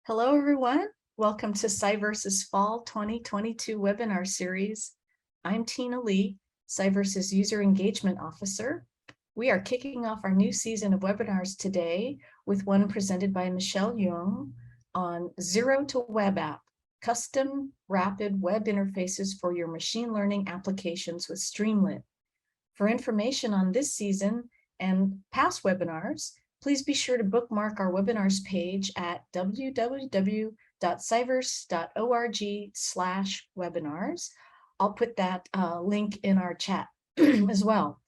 Hello, everyone. Welcome to CyVerse's Fall 2022 webinar series. I'm Tina Lee, CyVerse's User Engagement Officer. We are kicking off our new season of webinars today with one presented by Michelle Jung on Zero to WebApp, custom rapid web interfaces for your machine learning applications with Streamlit. For information on this season and past webinars, please be sure to bookmark our webinars page at www.cyverse.org/webinars. I'll put that link in our chat as well.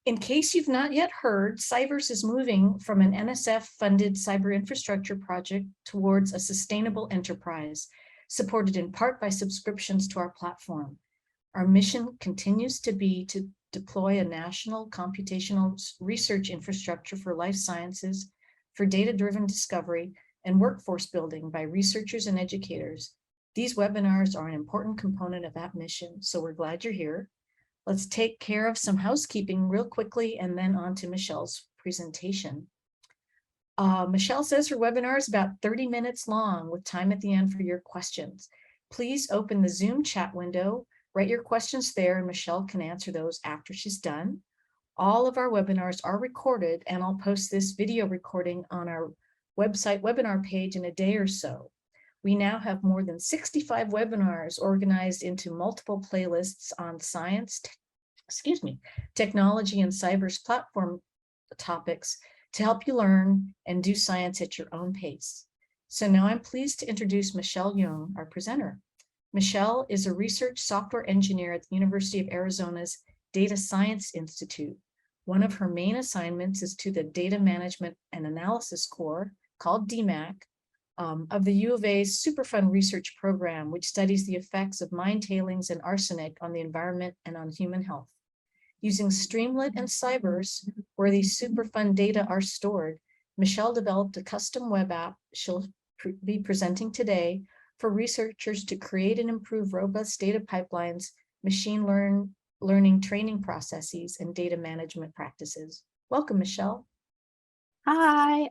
In case you've not yet heard, CyVerse is moving from an NSF-funded cyber infrastructure project towards a sustainable enterprise, supported in part by subscriptions to our platform. Our mission continues to be to deploy a national computational research infrastructure for life sciences, for data-driven discovery and workforce building by researchers and educators. These webinars are an important component of that mission, so we're glad you're here. Let's take care of some housekeeping real quickly and then on to Michelle's presentation. Michelle says her webinar is about 30 minutes long with time at the end for your questions. Please open the Zoom chat window. Write your questions there and Michelle can answer those after she's done. All of our webinars are recorded and I'll post this video recording on our website webinar page in a day or so. We now have more than 65 webinars organized into multiple playlists on science, technology and CyVerse platform topics to help you learn and do science at your own pace. So now I'm pleased to introduce Michelle Jung, our presenter. Michelle is a research software engineer at the University of Arizona's Data Science Institute. One of her main assignments is to the Data Management and Analysis Core, called DMAC, of the U of A's Superfund Research Program, which studies the effects of mine tailings and arsenic on the environment and on human health. Using Streamlit and CyVerse, where these Superfund data are stored, Michelle developed a custom web app she'll be presenting today for researchers to create and improve robust data pipelines, machine learning training processes, and data management practices. Welcome, Michelle. Hi.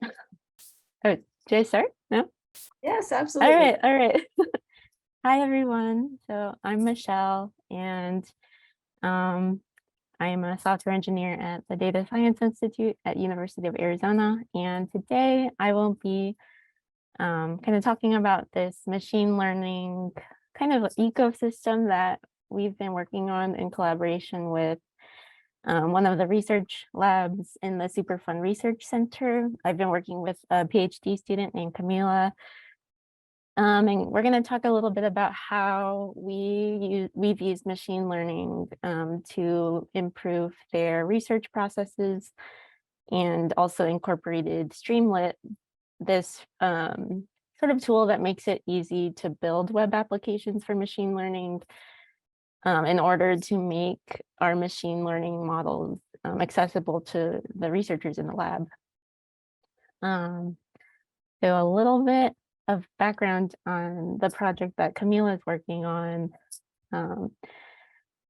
Oh, did I start? No? Yes, absolutely. All right. Hi, everyone. So I'm Michelle, and I'm a software engineer at the Data Science Institute at University of Arizona. And today I will be kind of talking about this machine learning kind of ecosystem that we've been working on in collaboration with one of the research labs in the Superfund Research Center. I've been working with a PhD student named Camila. And we're going to talk a little bit about how we've used machine learning to improve their research processes, and also incorporated Streamlit, this sort of tool that makes it easy to build web applications for machine learning in order to make our machine learning models accessible to the researchers in the lab. So a little bit of background on the project that Camila is working on.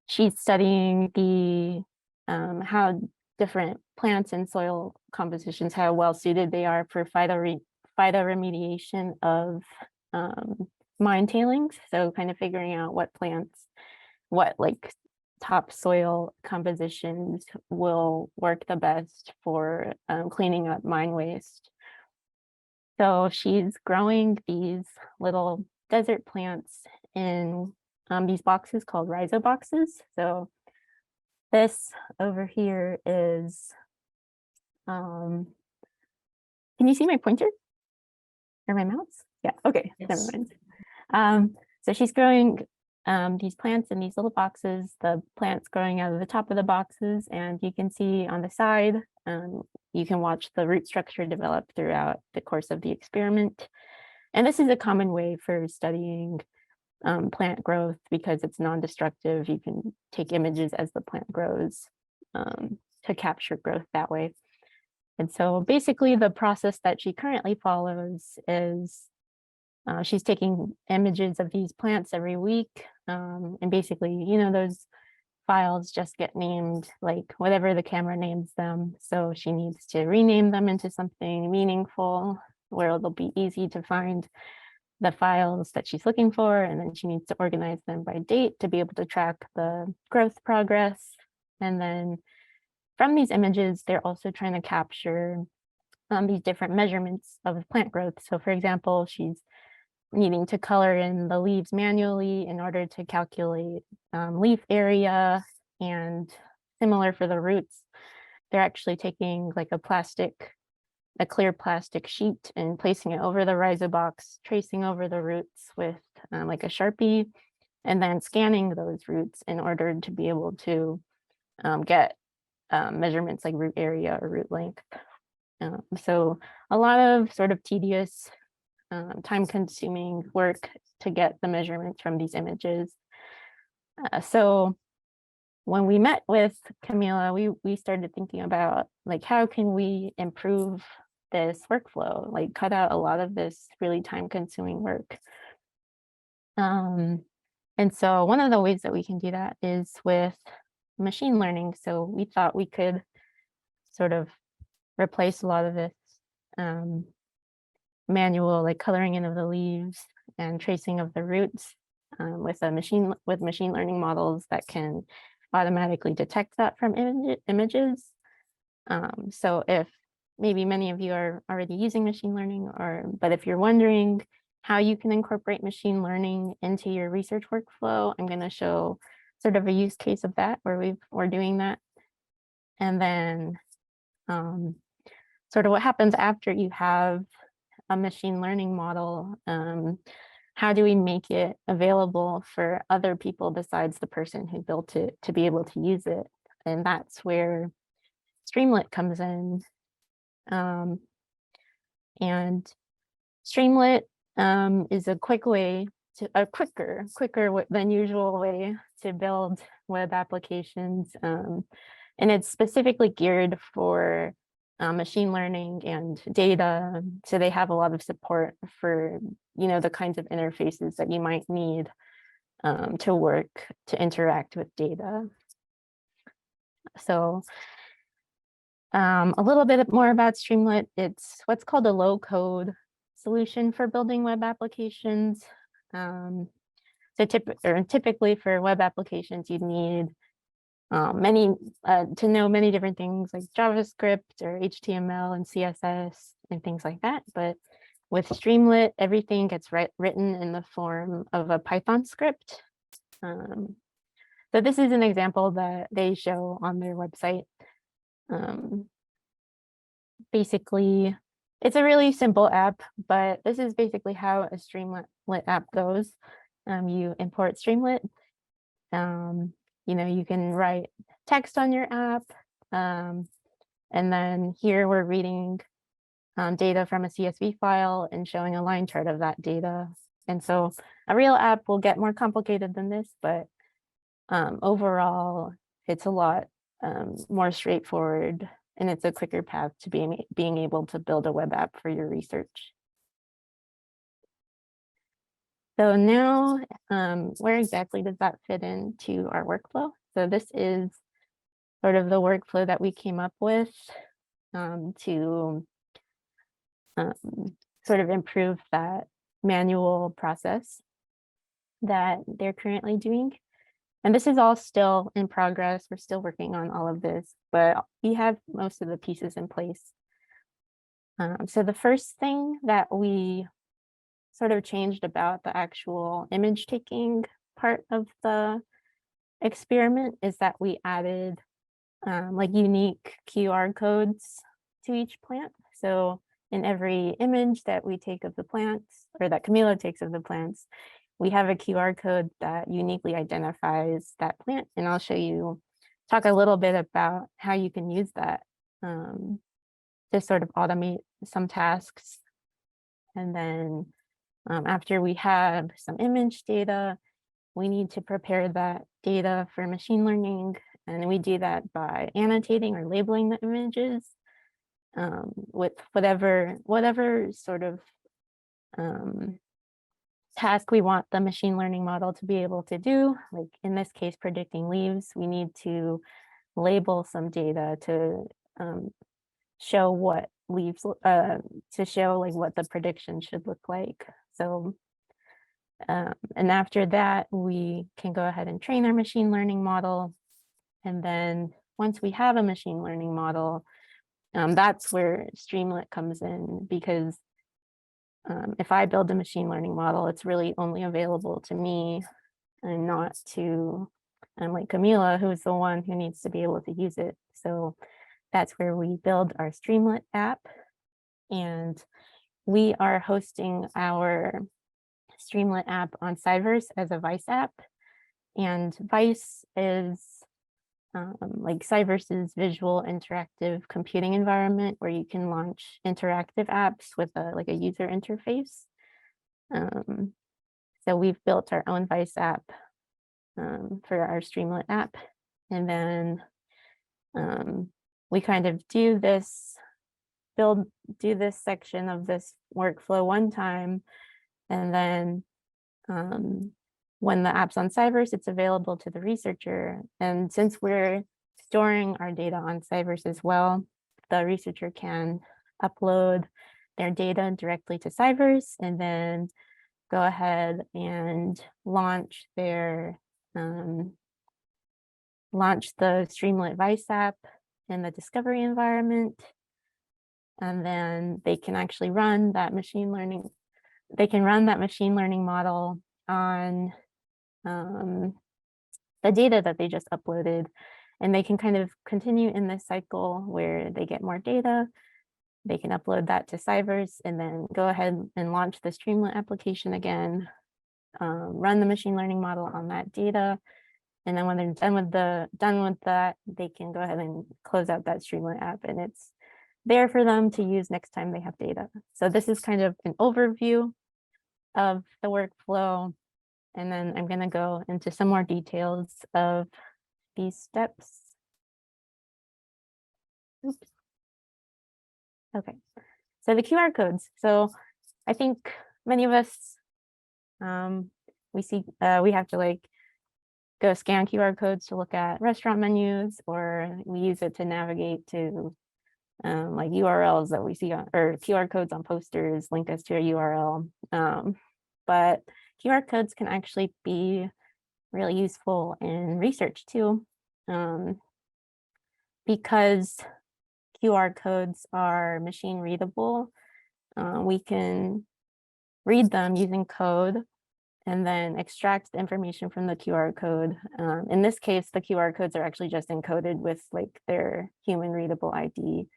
She's studying the how different plants and soil compositions, how well suited they are for phytoremediation of mine tailings. So kind of figuring out what plants, what like topsoil compositions will work the best for cleaning up mine waste. So she's growing these little desert plants in these boxes called rhizoboxes. So this over here is, can you see my pointer or my mouse? Yeah, okay, yes. Never mind. So she's growing these plants in these little boxes, the plants growing out of the top of the boxes, and you can see on the side, you can watch the root structure develop throughout the course of the experiment. And this is a common way for studying plant growth because it's non-destructive. You can take images as the plant grows to capture growth that way. And so basically the process that she currently follows is she's taking images of these plants every week. And basically, you know, those files just get named like whatever the camera names them. So she needs to rename them into something meaningful where it'll be easy to find the files that she's looking for, and then she needs to organize them by date to be able to track the growth progress. And then from these images, they're also trying to capture these different measurements of plant growth. So for example, she's needing to color in the leaves manually in order to calculate leaf area, and similar for the roots. They're actually taking like a clear plastic sheet and placing it over the rhizobox, tracing over the roots with like a Sharpie, and then scanning those roots in order to be able to get measurements like root area or root length. So a lot of sort of tedious, time-consuming work to get the measurements from these images. So when we met with Camila, we started thinking about like, how can we improve this workflow, like cut out a lot of this really time-consuming work. And so one of the ways that we can do that is with machine learning. So we thought we could sort of replace a lot of this manual, like coloring in of the leaves and tracing of the roots with machine learning models that can automatically detect that from images. So if maybe many of you are already using machine learning, but if you're wondering how you can incorporate machine learning into your research workflow, I'm going to show sort of a use case of that where we're doing that. And then sort of what happens after you have a machine learning model, how do we make it available for other people besides the person who built it to be able to use it? And that's where Streamlit comes in. And Streamlit is a quicker than usual way to build web applications. And it's specifically geared for machine learning and data. So they have a lot of support for, the kinds of interfaces that you might need to interact with data. So a little bit more about Streamlit. It's what's called a low-code solution for building web applications. So typically for web applications, you'd need to know many different things like JavaScript or HTML and CSS and things like that. But with Streamlit, everything gets written in the form of a Python script. So this is an example that they show on their website. Basically, it's a really simple app, but this is basically how a Streamlit app goes. You import Streamlit. You can write text on your app. And then here we're reading data from a CSV file and showing a line chart of that data. And so a real app will get more complicated than this, but overall, it's a lot more straightforward, and it's a quicker path to being able to build a web app for your research. So now, where exactly does that fit into our workflow? So this is sort of the workflow that we came up with to sort of improve that manual process that they're currently doing. And this is all still in progress. We're still working on all of this, but we have most of the pieces in place. So the first thing that we sort of changed about the actual image taking part of the experiment is that we added like unique QR codes to each plant. So in every image that we take of the plants, or that Camila takes of the plants, we have a QR code that uniquely identifies that plant. And I'll talk a little bit about how you can use that to sort of automate some tasks. And then after we have some image data, we need to prepare that data for machine learning. And we do that by annotating or labeling the images with whatever sort of task we want the machine learning model to be able to do. Like in this case, predicting leaves, we need to label some data to show what leaves, to show like what the prediction should look like. So And after that, we can go ahead and train our machine learning model. And then once we have a machine learning model, that's where Streamlit comes in, because if I build a machine learning model, it's really only available to me and not to like Camila, who's the one who needs to be able to use it. So that's where we build our Streamlit app. And we are hosting our Streamlit app on CyVerse as a Vice app. And Vice is like CyVerse's visual interactive computing environment, where you can launch interactive apps with like a user interface. So we've built our own Vice app for our Streamlit app. And then we kind of do this section of this workflow one time. And then when the app's on CyVerse, it's available to the researcher. And since we're storing our data on CyVerse as well, the researcher can upload their data directly to CyVerse and then go ahead and launch the Streamlit Vice app in the discovery environment. And then they can actually run that machine learning. They can run that machine learning model on the data that they just uploaded. And they can kind of continue in this cycle where they get more data. They can upload that to CyVerse and then go ahead and launch the Streamlit application again, run the machine learning model on that data. And then when they're done with that, they can go ahead and close out that Streamlit app, and it's there for them to use next time they have data. So this is kind of an overview of the workflow. And then I'm going to go into some more details of these steps. Oops. Okay, so the QR codes. So I think many of us, we have to like go scan QR codes to look at restaurant menus, or we use it to navigate to like URLs that we see on, or QR codes on posters link us to a URL. But QR codes can actually be really useful in research too, because QR codes are machine readable. We can read them using code and then extract the information from the QR code. In this case, the QR codes are actually just encoded with like their human readable ID.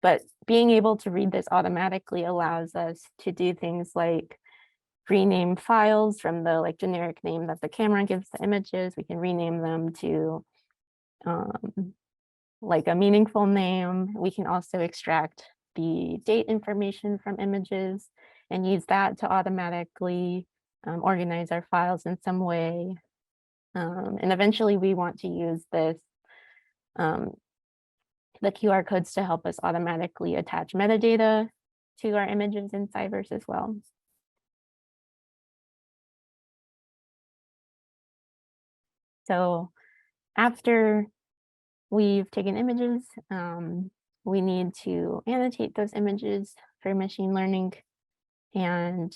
But being able to read this automatically allows us to do things like rename files from the like generic name that the camera gives the images. We can rename them to like a meaningful name. We can also extract the date information from images and use that to automatically organize our files in some way. And eventually we want to use this, the QR codes, to help us automatically attach metadata to our images in CyVerse as well. So after we've taken images, we need to annotate those images for machine learning, and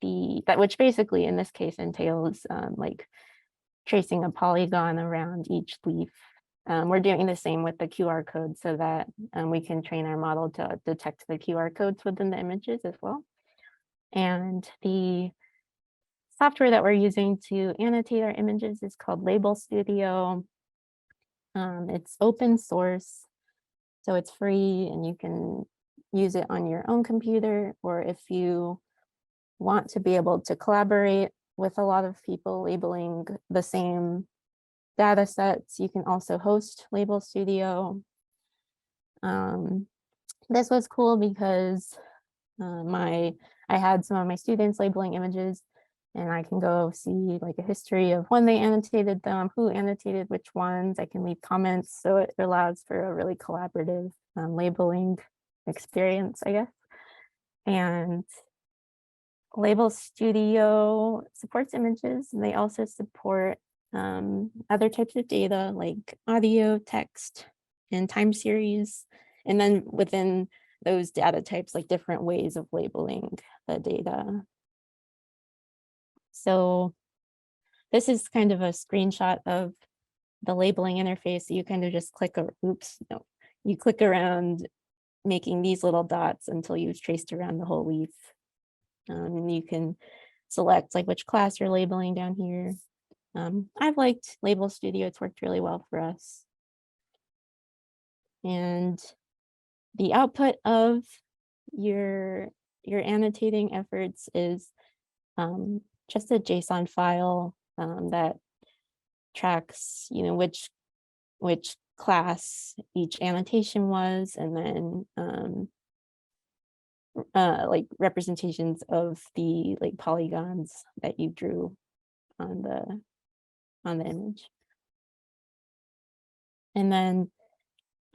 which basically in this case entails like tracing a polygon around each leaf. We're doing the same with the QR code so that we can train our model to detect the QR codes within the images as well. And the software that we're using to annotate our images is called Label Studio. It's open source, so it's free and you can use it on your own computer, or if you want to be able to collaborate with a lot of people labeling the same data sets, you can also host Label Studio. This was cool because I had some of my students labeling images, and I can go see like a history of when they annotated them, who annotated which ones. I can leave comments, so it allows for a really collaborative labeling experience, I guess. And Label Studio supports images, and they also support other types of data like audio, text, and time series. And then within those data types, like different ways of labeling the data. So this is kind of a screenshot of the labeling interface. So you kind of just click, you click around making these little dots until you've traced around the whole leaf. And you can select like which class you're labeling down here. I've liked Label Studio. It's worked really well for us. And the output of your annotating efforts is just a JSON file that tracks, which class each annotation was, and then like representations of the like polygons that you drew on the image. And then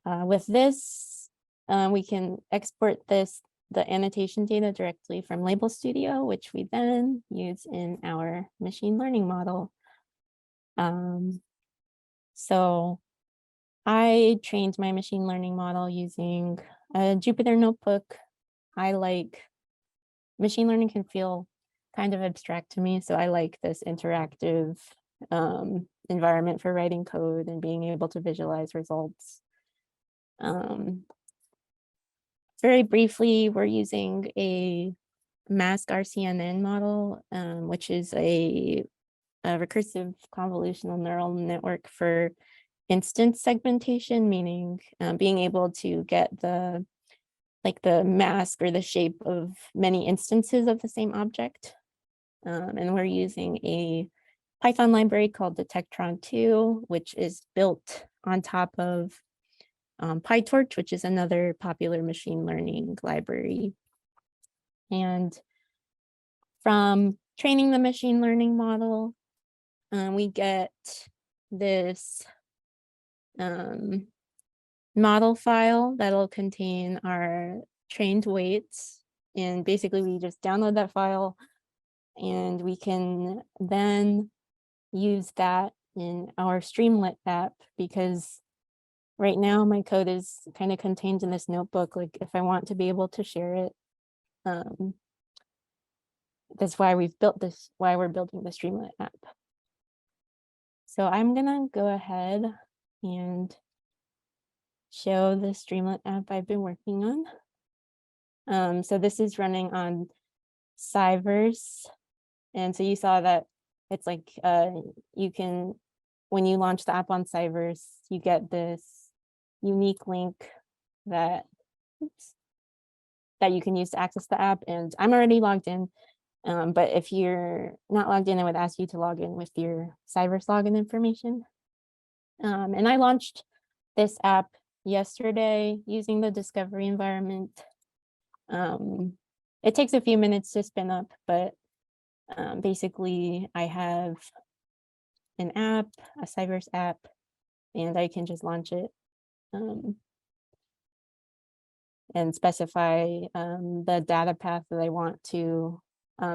with this, we can export the annotation data directly from Label Studio, which we then use in our machine learning model. So I trained my machine learning model using a Jupyter notebook. I like machine learning can feel kind of abstract to me, so I like this interactive environment for writing code and being able to visualize results. Very briefly, we're using a mask RCNN model, which is a recursive convolutional neural network for instance segmentation, meaning being able to get the mask or the shape of many instances of the same object. And we're using a Python library called Detectron2, which is built on top of PyTorch, which is another popular machine learning library. And from training the machine learning model, we get this model file that'll contain our trained weights. And basically we just download that file and we can then use that in our Streamlit app, because right now my code is kind of contained in this notebook. Like if I want to be able to share it, that's why we're building the Streamlit app. So I'm gonna go ahead and show the Streamlit app I've been working on. So this is running on CyVerse. And so you saw that it's like you can, when you launch the app on CyVerse, you get this unique link that you can use to access the app. And I'm already logged in. But if you're not logged in, I would ask you to log in with your CyVerse login information. And I launched this app yesterday using the discovery environment. It takes a few minutes to spin up, but basically I have an app, a CyVerse app, and I can just launch it and specify the data path that I want to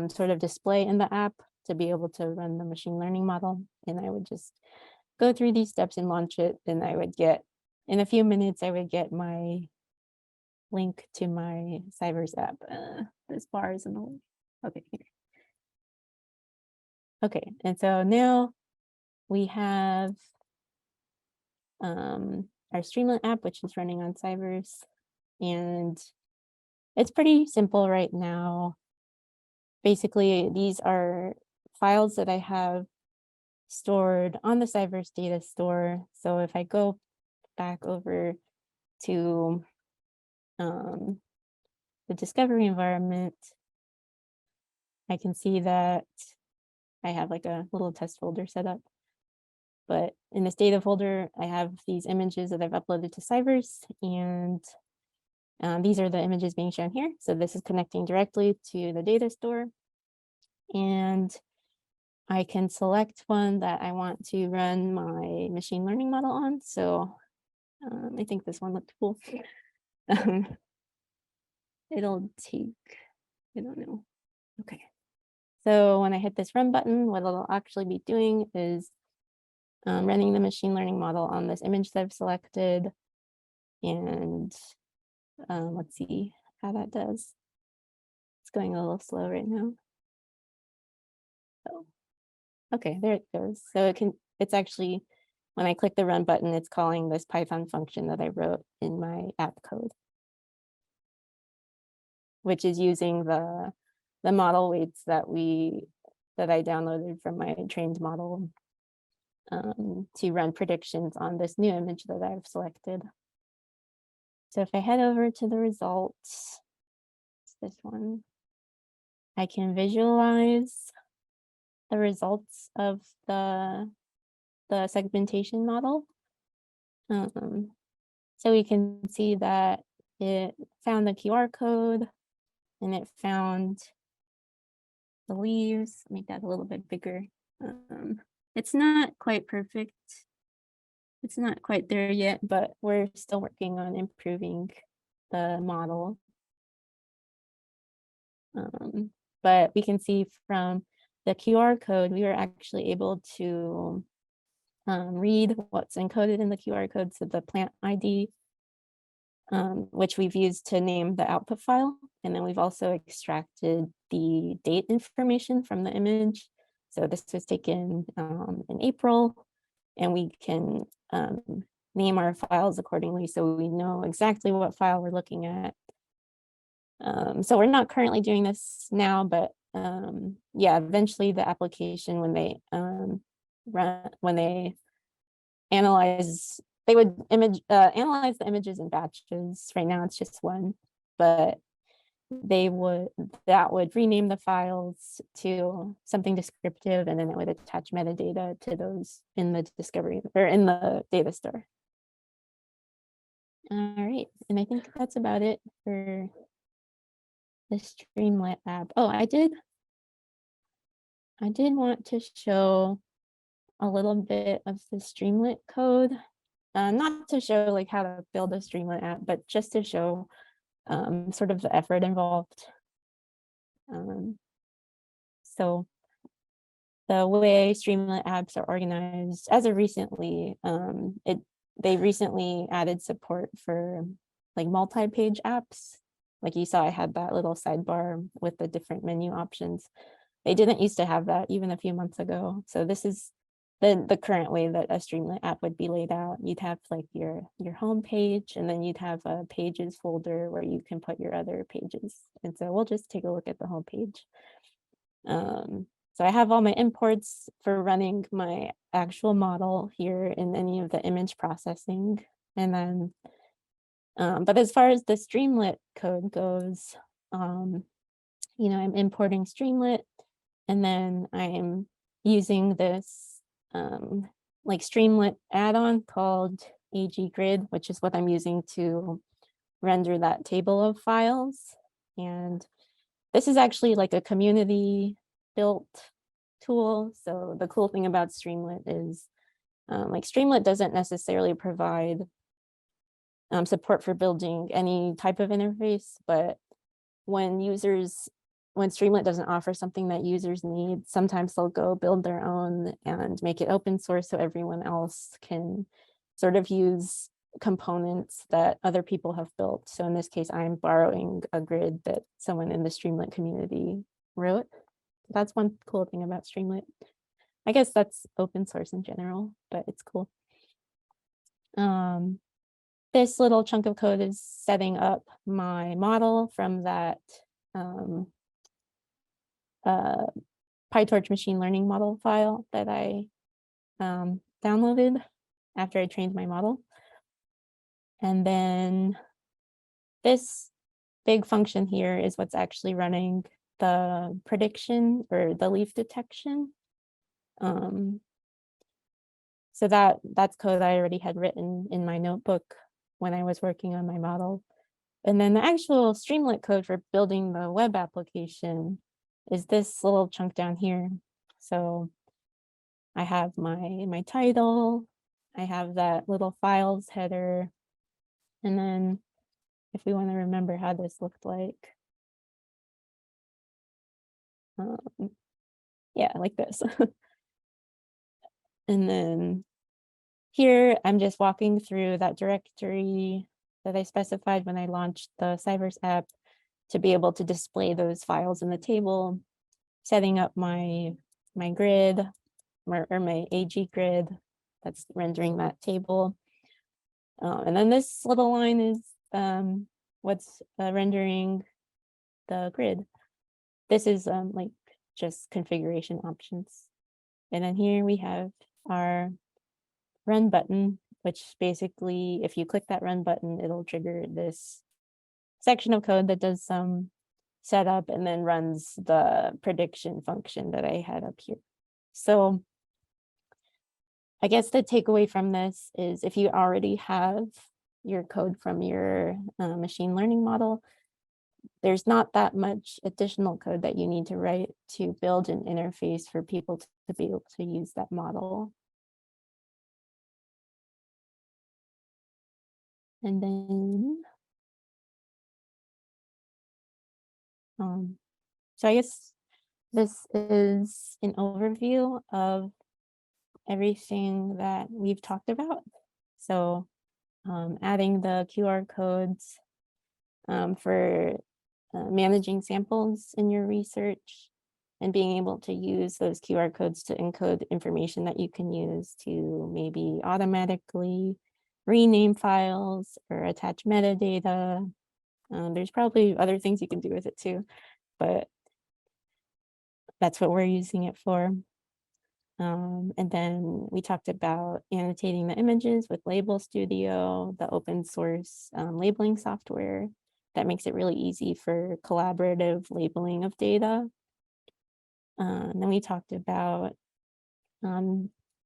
sort of display in the app to be able to run the machine learning model. And I would just go through these steps and launch it. And I would get, in a few minutes, I would get my link to my CyVerse app. This bar is in the way. Okay, here. Okay, and so now we have our Streamlit app, which is running on CyVerse. And it's pretty simple right now. Basically, these are files that I have stored on the CyVerse data store. So if I go back over to the discovery environment, I can see that I have like a little test folder set up. But in this data folder, I have these images that I've uploaded to CyVerse, and these are the images being shown here. So this is connecting directly to the data store. And I can select one that I want to run my machine learning model on. So I think this one looked cool. It'll take, I don't know. Okay. So when I hit this run button, what it'll actually be doing is running the machine learning model on this image that I've selected. And let's see how that does. It's going a little slow right now. So, okay, there it goes. So it's actually, when I click the run button, it's calling this Python function that I wrote in my app code, which is using the model weights that I downloaded from my trained model to run predictions on this new image that I've selected. So if I head over to the results, it's this one, I can visualize the results of the segmentation model. So we can see that it found the QR code and it found the leaves. Make that a little bit bigger. It's not quite perfect. It's not quite there yet, but we're still working on improving the model. But we can see from the QR code, we were actually able to read what's encoded in the QR code, so the plant ID, which we've used to name the output file. And then we've also extracted the date information from the image. So this was taken in April, and we can name our files accordingly so we know exactly what file we're looking at. So we're not currently doing this now, but yeah, eventually the application, when they analyze, they would analyze the images in batches. Right now it's just one, but that would rename the files to something descriptive, and then it would attach metadata to those in the discovery or in the data store. All right, and I think that's about it for the Streamlit app. Oh, I did want to show a little bit of the Streamlit code, not to show like how to build a Streamlit app, but just to show sort of the effort involved. So the way Streamlit apps are organized, as of recently, they recently added support for like multi-page apps. Like you saw, I had that little sidebar with the different menu options. They didn't used to have that even a few months ago. So this is the current way that a Streamlit app would be laid out. You'd have like your home page, and then you'd have a pages folder where you can put your other pages. And so we'll just take a look at the home page. So I have all my imports for running my actual model here in any of the image processing. And then, but as far as the Streamlit code goes, I'm importing Streamlit, and then I'm using this like Streamlit add-on called AG Grid, which is what I'm using to render that table of files. And this is actually like a community built tool. So the cool thing about Streamlit is like Streamlit doesn't necessarily provide support for building any type of interface, but when Streamlit doesn't offer something that users need, sometimes they'll go build their own and make it open source so everyone else can sort of use components that other people have built. So in this case, I'm borrowing a grid that someone in the Streamlit community wrote. That's one cool thing about Streamlit. I guess that's open source in general, but it's cool. This little chunk of code is setting up my model from that PyTorch machine learning model file that I downloaded after I trained my model. And then this big function here is what's actually running the prediction or the leaf detection. So that's code I already had written in my notebook when I was working on my model. And then the actual Streamlit code for building the web application is this little chunk down here. So I have my title, I have that little files header, and then if we want to remember how this looked like, yeah, like this. And then here I'm just walking through that directory that I specified when I launched the CyVerse app to be able to display those files in the table, setting up my my grid or my AG grid that's rendering that table. And then this little line is what's rendering the grid. This is like just configuration options. And then here we have our run button, which basically, if you click that run button, it'll trigger this section of code that does some setup and then runs the prediction function that I had up here. So I guess the takeaway from this is if you already have your code from your machine learning model, there's not that much additional code that you need to write to build an interface for people to be able to use that model. And then, so I guess this is an overview of everything that we've talked about. So adding the QR codes for managing samples in your research and being able to use those QR codes to encode information that you can use to maybe automatically rename files or attach metadata. There's probably other things you can do with it too, but that's what we're using it for. And then we talked about annotating the images with Label Studio, the open source labeling software that makes it really easy for collaborative labeling of data. And then we talked about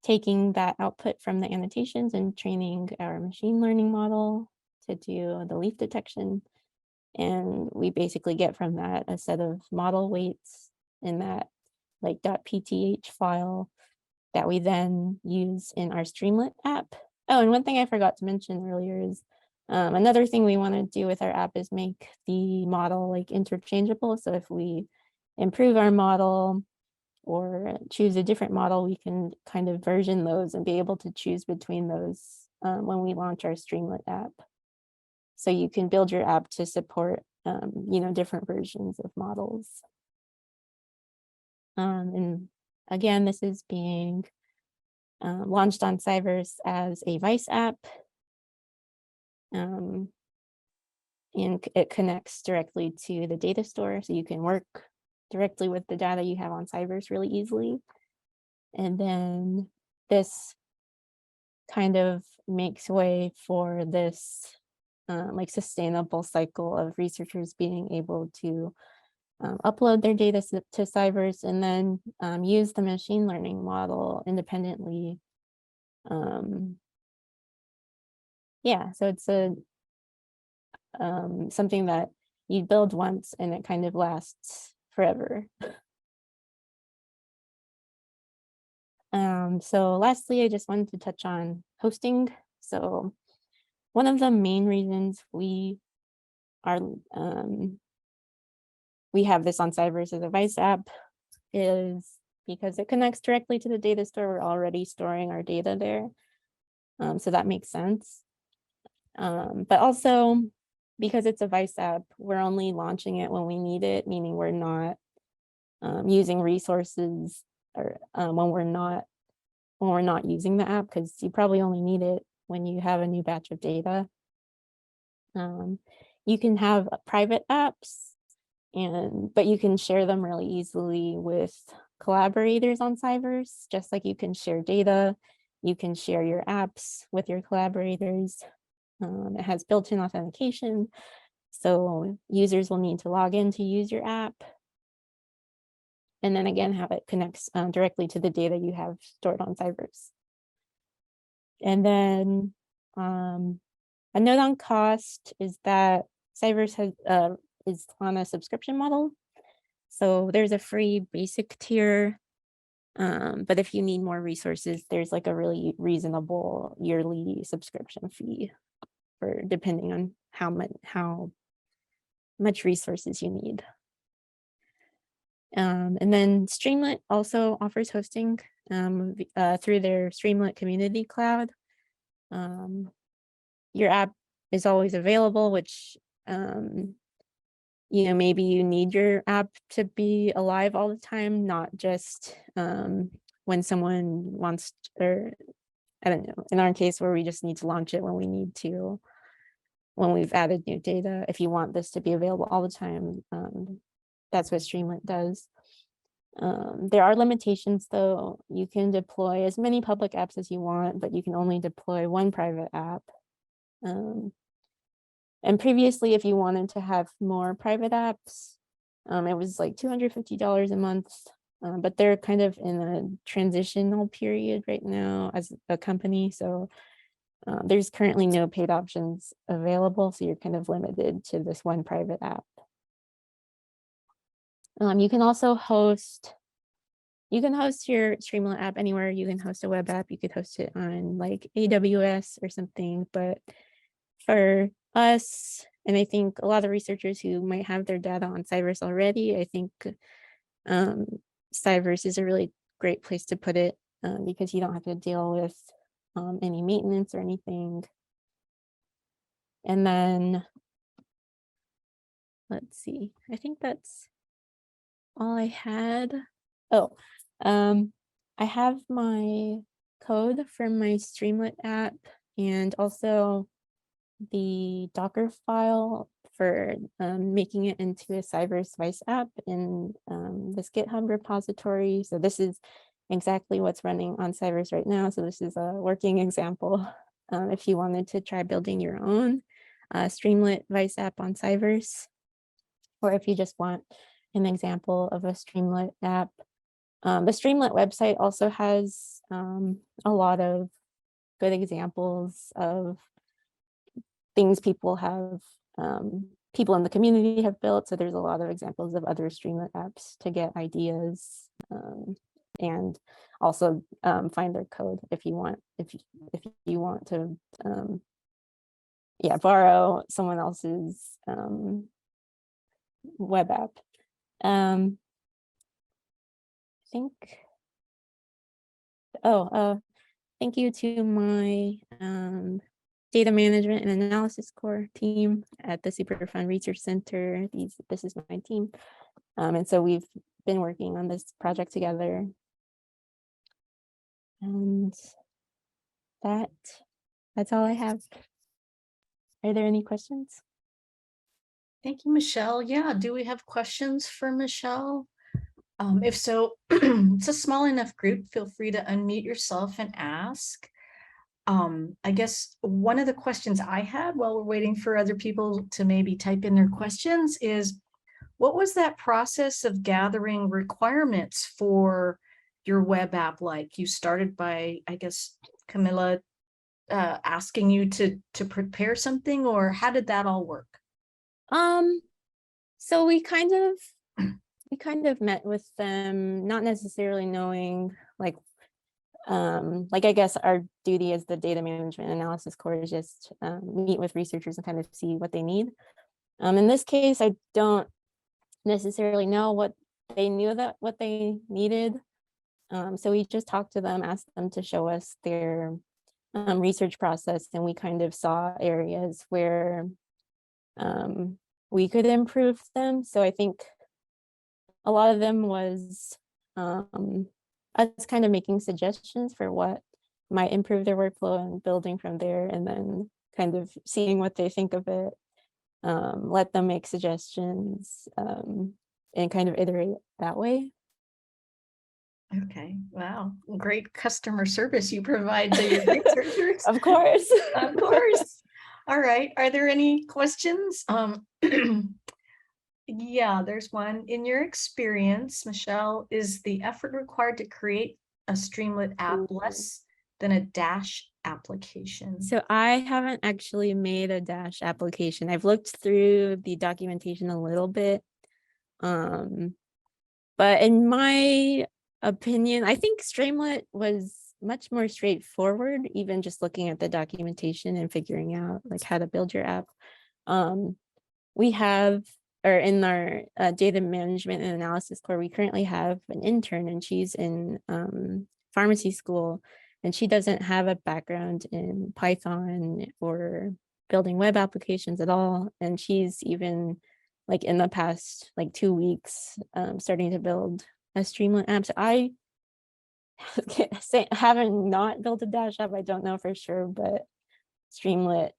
taking that output from the annotations and training our machine learning model to do the leaf detection. And we basically get from that a set of model weights in that like .pth file that we then use in our Streamlit app. Oh, and one thing I forgot to mention earlier is another thing we want to do with our app is make the model like interchangeable. So if we improve our model or choose a different model, we can kind of version those and be able to choose between those when we launch our Streamlit app. So you can build your app to support different versions of models. And again, this is being launched on CyVerse as a Vice app. And it connects directly to the data store, so you can work directly with the data you have on CyVerse really easily. And then this kind of makes way for this like sustainable cycle of researchers being able to upload their data to CyVerse and then use the machine learning model independently. Yeah, so it's a something that you build once and it kind of lasts forever. So lastly, I just wanted to touch on hosting. So one of the main reasons we have this on CyVerse as a Vice app is because it connects directly to the data store. We're already storing our data there. So that makes sense. But also because it's a Vice app, we're only launching it when we need it, meaning we're not using resources or when we're not using the app, because you probably only need it when you have a new batch of data. You can have private apps, but you can share them really easily with collaborators on CyVerse, just like you can share data. You can share your apps with your collaborators. It has built-in authentication, so users will need to log in to use your app. And then again, have it connects directly to the data you have stored on CyVerse. And then a note on cost is that CyVerse is on a subscription model. So there's a free basic tier, but if you need more resources, there's like a really reasonable yearly subscription fee for depending on how much resources you need. And then Streamlit also offers hosting through their Streamlit community cloud. Your app is always available, which maybe you need your app to be alive all the time, not just when someone wants, or I don't know, in our case where we just need to launch it when we need to, when we've added new data. If you want this to be available all the time, that's what Streamlit does. There are limitations though. You can deploy as many public apps as you want, but you can only deploy one private app. And previously, if you wanted to have more private apps, it was like $250 a month, but they're kind of in a transitional period right now as a company. So there's currently no paid options available. So you're kind of limited to this one private app. You can also host your Streamlit app anywhere. You can host a web app. You could host it on like AWS or something. But for us, and I think a lot of researchers who might have their data on CyVerse already, I think CyVerse is a really great place to put it because you don't have to deal with any maintenance or anything. And then, let's see, I think that's all I had. Oh, I have my code for my Streamlit app and also the Docker file for making it into a CyVerse Vice app in this GitHub repository. So this is exactly what's running on CyVerse right now. So this is a working example. If you wanted to try building your own Streamlit Vice app on CyVerse, or if you just want an example of a Streamlit app. The Streamlit website also has a lot of good examples of things people in the community have built. So there's a lot of examples of other Streamlit apps to get ideas and also find their code if you want to borrow someone else's web app. I think, thank you to my data management and analysis core team at the Superfund Research Center. This is my team. And so we've been working on this project together. And that's all I have. Are there any questions? Thank you, Michelle. Yeah, do we have questions for Michelle? If so, it's a small enough group. Feel free to unmute yourself and ask. I guess one of the questions I had while we're waiting for other people to maybe type in their questions is, what was that process of gathering requirements for your web app like? You started by, I guess, Camilla asking you to prepare something, or how did that all work? So we kind of met with them, not necessarily knowing like I guess our duty as the data management analysis core is just meet with researchers and kind of see what they need. In this case, I don't necessarily know what they needed. So we just talked to them, asked them to show us their research process, and we kind of saw areas where we could improve them. So I think a lot of them was us kind of making suggestions for what might improve their workflow and building from there, and then kind of seeing what they think of it, let them make suggestions, and kind of iterate that way. Okay, wow, great customer service you provide to your researchers. Of course. Of course. All right, are there any questions? Yeah, there's one. In your experience, Michelle, is the effort required to create a Streamlit app less than a Dash application? So I haven't actually made a Dash application. I've looked through the documentation a little bit. But in my opinion, I think Streamlit was much more straightforward, even just looking at the documentation and figuring out like how to build your app. We have, or in our data management and analysis core, we currently have an intern, and she's in pharmacy school, and she doesn't have a background in Python or building web applications at all. And she's even like in the past like 2 weeks, starting to build a Streamlit app. So I haven't not built a Dash app, I don't know for sure, but Streamlit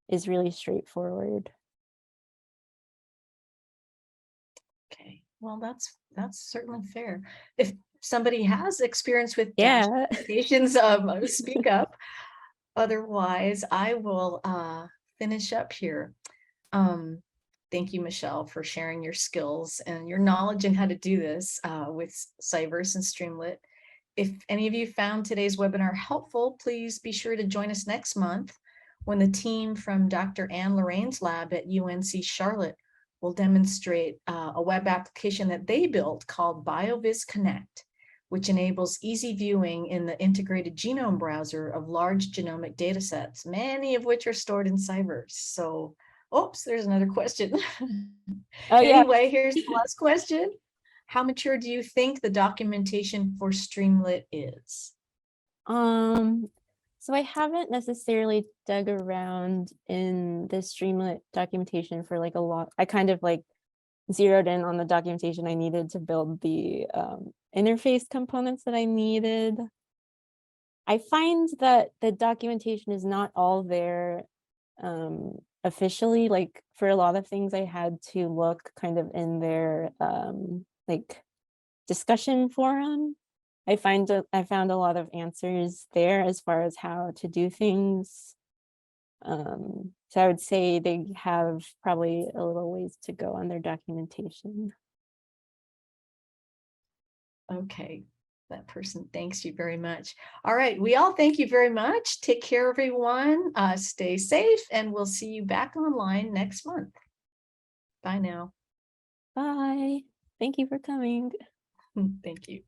is really straightforward. Okay, well, that's certainly fair. If somebody has experience with Dash Yeah. applications, speak up. Otherwise, I will finish up here. Thank you, Michelle, for sharing your skills and your knowledge in how to do this with CyVerse and Streamlit. If any of you found today's webinar helpful, please be sure to join us next month when the team from Dr. Anne Lorraine's lab at UNC Charlotte will demonstrate a web application that they built called BioVis Connect, which enables easy viewing in the integrated genome browser of large genomic data sets, many of which are stored in CyVerse. So, oops, there's another question. Oh, yeah. Anyway, here's the last question. How mature do you think the documentation for Streamlit is? So I haven't necessarily dug around in the Streamlit documentation for like a lot. I kind of like zeroed in on the documentation I needed to build the interface components that I needed. I find that the documentation is not all there officially. Like for a lot of things, I had to look kind of in their like discussion forum. I found a lot of answers there as far as how to do things. So I would say they have probably a little ways to go on their documentation. Okay, that person thanks you very much. All right, we all thank you very much. Take care, everyone. Stay safe, and we'll see you back online next month. Bye now. Bye. Thank you for coming. Thank you.